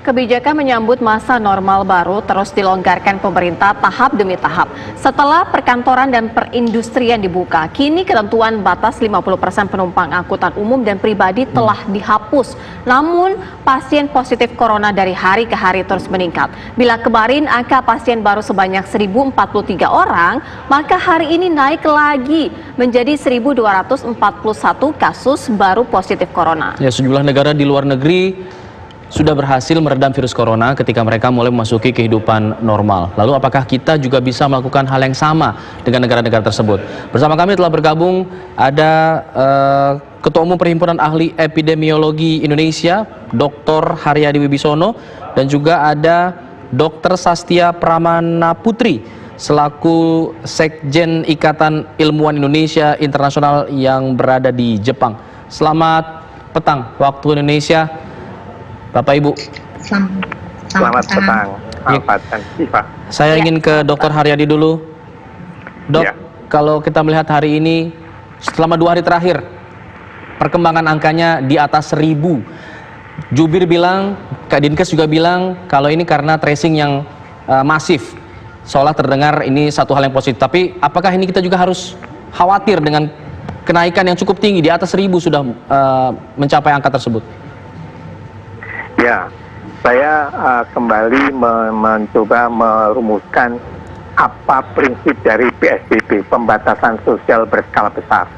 Kebijakan menyambut masa normal baru terus dilonggarkan pemerintah tahap demi tahap. Setelah perkantoran dan perindustrian dibuka, kini ketentuan batas 50% penumpang angkutan umum dan pribadi telah dihapus. Namun, pasien positif corona dari hari ke hari terus meningkat. Bila kemarin angka pasien baru sebanyak 1.043 orang, maka hari ini naik lagi menjadi 1.241 kasus baru positif corona. Ya, sejumlah negara di luar negeri sudah berhasil meredam virus corona ketika mereka mulai memasuki kehidupan normal. Lalu apakah kita juga bisa melakukan hal yang sama dengan negara-negara tersebut? Bersama kami telah bergabung ada Ketua Umum Perhimpunan Ahli Epidemiologi Indonesia, Dr. Haryadi Wibisono, dan juga ada Dr. Sastia Pramana Putri selaku Sekjen Ikatan Ilmuwan Indonesia Internasional yang berada di Jepang. Selamat petang waktu Indonesia, Bapak Ibu. Selamat petang, Alfat dan Siva. Saya ingin ke Dr. Haryadi dulu. Dok, kalau kita melihat hari ini, selama 2 hari terakhir, perkembangan angkanya di atas 1.000. Jubir bilang, Kak Dinkes juga bilang, kalau ini karena tracing yang masif. Seolah terdengar ini satu hal yang positif. Tapi apakah ini kita juga harus khawatir dengan kenaikan yang cukup tinggi, di atas 1.000 sudah mencapai angka tersebut? Ya, saya kembali mencoba merumuskan apa prinsip dari PSBB, pembatasan sosial berskala besar,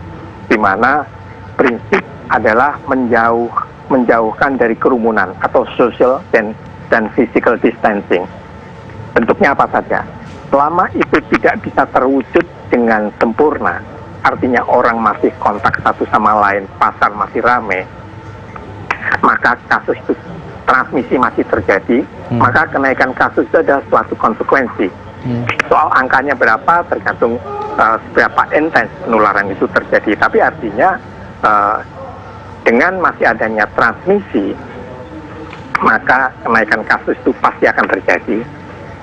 di mana prinsip adalah menjauhkan dari kerumunan atau social dan physical distancing. Bentuknya apa saja. Selama itu tidak bisa terwujud dengan sempurna, artinya orang masih kontak satu sama lain, pasar masih ramai, maka kasus itu transmisi masih terjadi, maka kenaikan kasus itu adalah suatu konsekuensi. Soal angkanya berapa tergantung seberapa intens penularan itu terjadi. Tapi artinya dengan masih adanya transmisi, maka kenaikan kasus itu pasti akan terjadi.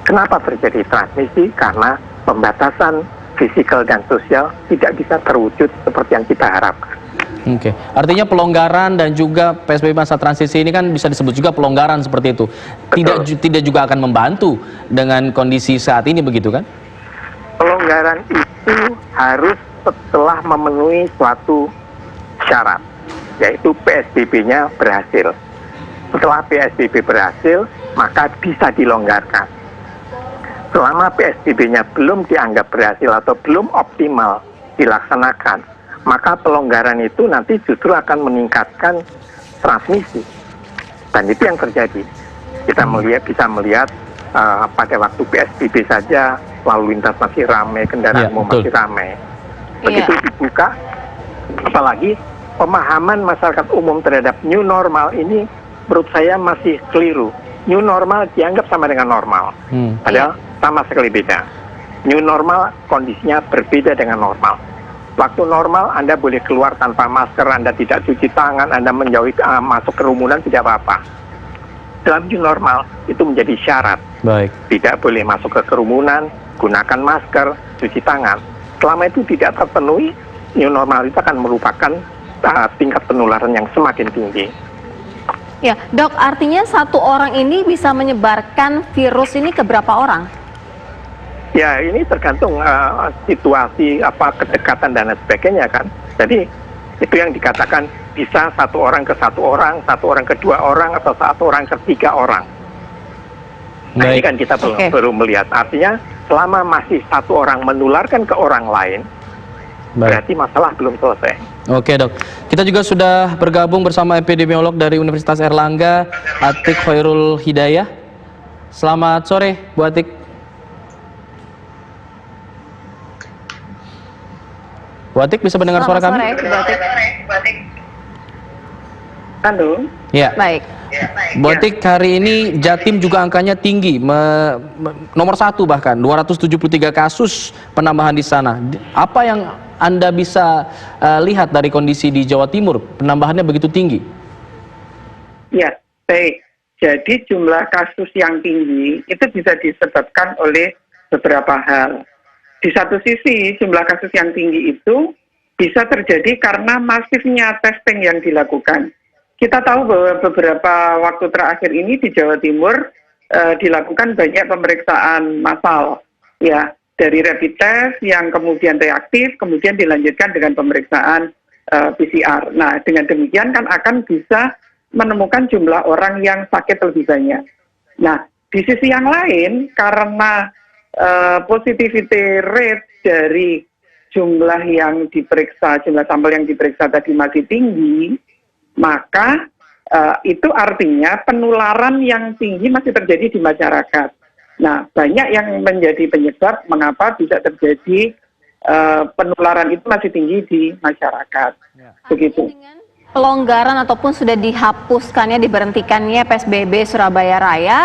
Kenapa terjadi transmisi? Karena pembatasan fisikal dan sosial tidak bisa terwujud seperti yang kita harapkan. Oke, artinya pelonggaran dan juga PSBB masa transisi ini kan bisa disebut juga pelonggaran seperti itu. Tidak juga akan membantu dengan kondisi saat ini, begitu kan? Pelonggaran itu harus setelah memenuhi suatu syarat, yaitu PSBB-nya berhasil. Setelah PSBB berhasil, maka bisa dilonggarkan. Selama PSBB-nya belum dianggap berhasil atau belum optimal dilaksanakan, maka pelonggaran itu nanti justru akan meningkatkan transmisi. Dan itu yang terjadi. Kita bisa melihat pada waktu PSBB saja, lalu lintas masih ramai, kendaraan umum masih ramai. Begitu dibuka, apalagi pemahaman masyarakat umum terhadap new normal ini menurut saya masih keliru. New normal dianggap sama dengan normal. Padahal sama sekali beda. New normal kondisinya berbeda dengan normal. Waktu normal Anda boleh keluar tanpa masker, Anda tidak cuci tangan, Anda menjauhi masuk kerumunan, tidak apa-apa. Dalam new normal itu menjadi syarat. Baik. Tidak boleh masuk ke kerumunan, gunakan masker, cuci tangan. Selama itu tidak terpenuhi, new normal itu akan merupakan tingkat penularan yang semakin tinggi. Ya, Dok, artinya satu orang ini bisa menyebarkan virus ini ke berapa orang? Ya, ini tergantung situasi, kedekatan dan lain sebagainya kan. Jadi itu yang dikatakan bisa satu orang ke 2 orang, atau 1 orang ke 3 orang. Nah, ini kan kita belum melihat. Artinya selama masih 1 orang menularkan ke orang lain, berarti masalah belum selesai. Oke, Dok. Kita juga sudah bergabung bersama epidemiolog dari Universitas Airlangga, Atik Khairul Hidayah. Selamat sore, Bu Atik. Bu Atik bisa mendengar suara kami? Halo. Ya. Baik. Bu Atik, hari ini Jatim juga angkanya tinggi, nomor 1 bahkan, 273 kasus penambahan di sana. Apa yang Anda bisa lihat dari kondisi di Jawa Timur, penambahannya begitu tinggi? Ya, baik. Jadi jumlah kasus yang tinggi itu bisa disebabkan oleh beberapa hal. Di satu sisi, jumlah kasus yang tinggi itu bisa terjadi karena masifnya testing yang dilakukan. kita tahu bahwa beberapa waktu terakhir ini di Jawa Timur dilakukan banyak pemeriksaan massal, ya, dari rapid test yang kemudian reaktif, kemudian dilanjutkan dengan pemeriksaan PCR. Nah, dengan demikian kan akan bisa menemukan jumlah orang yang sakit lebih banyak. Nah, di sisi yang lain, karena positivity rate dari jumlah yang diperiksa, jumlah sampel yang diperiksa tadi masih tinggi, maka itu artinya penularan yang tinggi masih terjadi di masyarakat. Nah, banyak yang menjadi penyebab mengapa bisa terjadi penularan itu masih tinggi di masyarakat. Begitu. Dengan pelonggaran ataupun sudah dihapuskannya, diberhentikannya PSBB Surabaya Raya,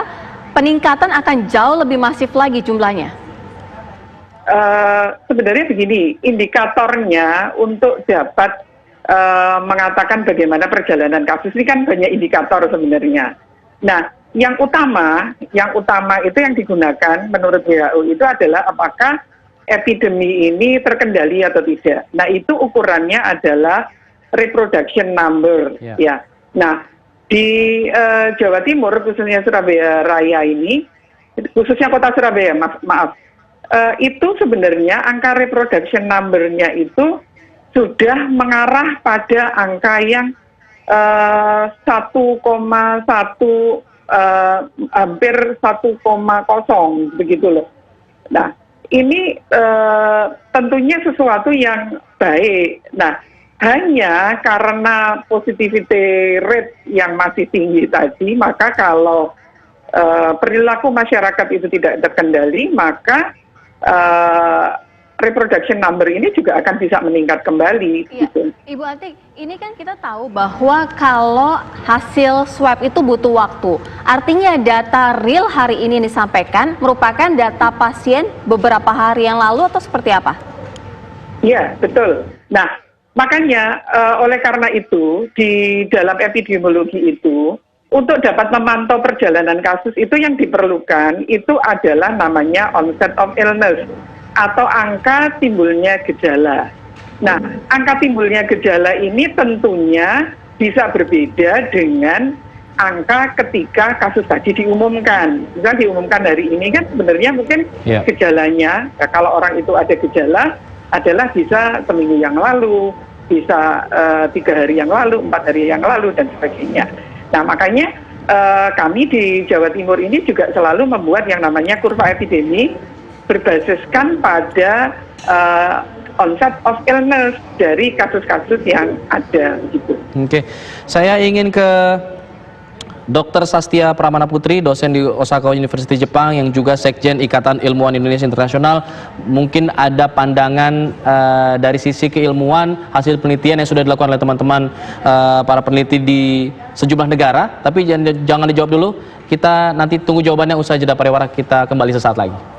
peningkatan akan jauh lebih masif lagi jumlahnya. Sebenarnya begini, indikatornya untuk dapat mengatakan bagaimana perjalanan kasus ini kan banyak indikator sebenarnya. Nah, yang utama itu yang digunakan menurut WHO itu adalah apakah epidemi ini terkendali atau tidak. Nah, itu ukurannya adalah reproduction number, ya. Nah, di Jawa Timur khususnya Surabaya Raya ini, khususnya kota Surabaya, maaf, itu sebenarnya angka reproduction number-nya itu sudah mengarah pada angka yang 1,1 hampir 1,0 begitu loh. Nah, ini tentunya sesuatu yang baik. Nah, hanya karena positivity rate yang masih tinggi tadi, maka kalau perilaku masyarakat itu tidak terkendali, maka reproduction number ini juga akan bisa meningkat kembali. Iya. Gitu. Ibu Atik, ini kan kita tahu bahwa kalau hasil swab itu butuh waktu. Artinya data real hari ini disampaikan merupakan data pasien beberapa hari yang lalu atau seperti apa? Iya, betul. Nah, makanya oleh karena itu di dalam epidemiologi itu untuk dapat memantau perjalanan kasus itu yang diperlukan itu adalah namanya onset of illness atau angka timbulnya gejala. Nah, angka timbulnya gejala ini tentunya bisa berbeda dengan angka ketika kasus tadi diumumkan. Misalnya diumumkan hari ini kan sebenarnya mungkin gejalanya, kalau orang itu ada gejala adalah bisa seminggu yang lalu, bisa 3 hari yang lalu, 4 hari yang lalu, dan sebagainya. Nah, makanya kami di Jawa Timur ini juga selalu membuat yang namanya kurva epidemi berbasiskan pada onset of illness dari kasus-kasus yang ada gitu. Oke, saya ingin ke Dr. Sastia Pramana Putri, dosen di Osaka University Jepang yang juga Sekjen Ikatan Ilmuwan Indonesia Internasional. Mungkin ada pandangan dari sisi keilmuan hasil penelitian yang sudah dilakukan oleh teman-teman para peneliti di sejumlah negara, tapi jangan dijawab dulu. Kita nanti tunggu jawabannya usai jeda pariwara, kita kembali sesaat lagi.